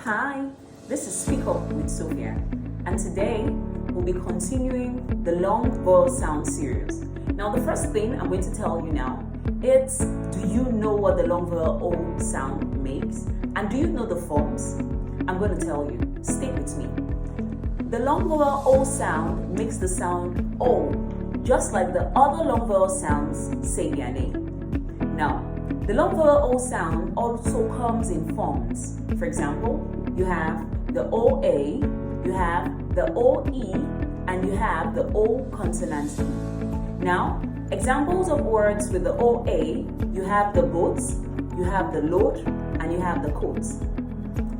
Hi, this is Speak Up with Sophia, and today we'll be continuing the long vowel sound series. Now, the first thing I'm going to tell you now is, do you know what the long vowel O sound makes? And do you know the forms? I'm going to tell you. Stay with me. The long vowel O sound makes the sound O, just like the other long vowel sounds say their name. Now, the long vowel O sound also comes in forms. For example, you have the OA, you have the OE, and you have the O consonant E. Now, examples of words with the OA, you have the boats, you have the load, and you have the coats.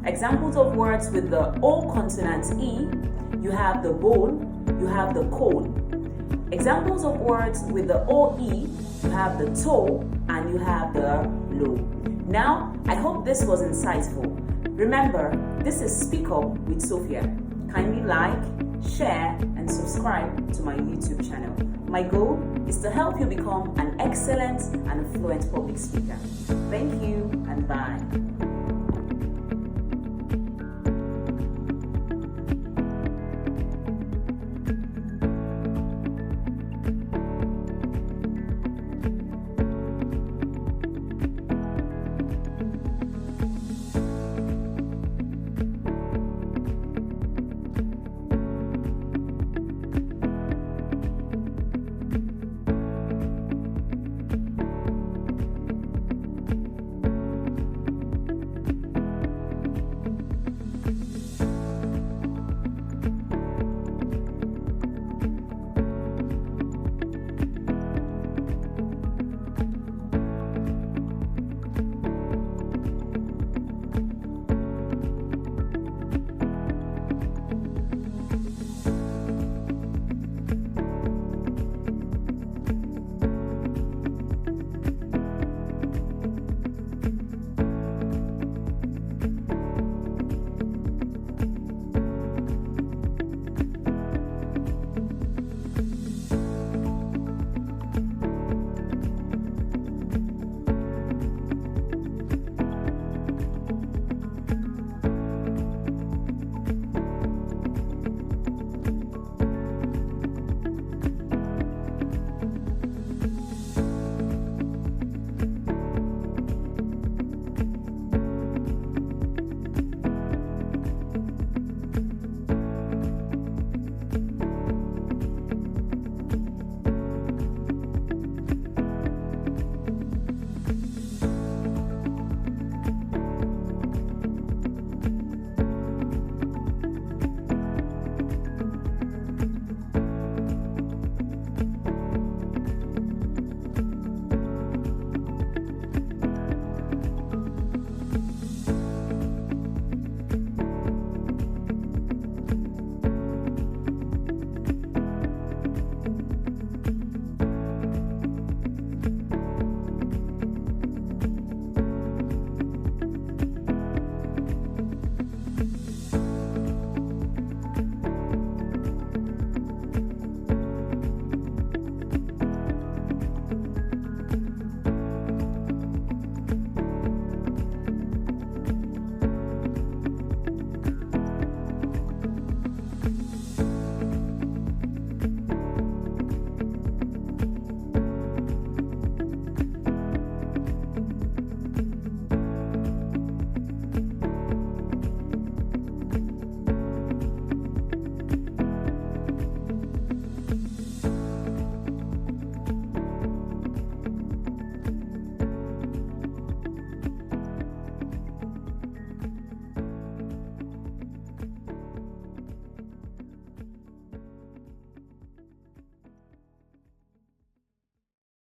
Examples of words with the O consonant E, you have the bowl, you have the coal. Examples of words with the OE, you have the toe, and you have the low. Now, I hope this was insightful. Remember, this is Speak Up with Sophia. Kindly like, share, and subscribe to my YouTube channel. My goal is to help you become an excellent and fluent public speaker. Thank you and bye.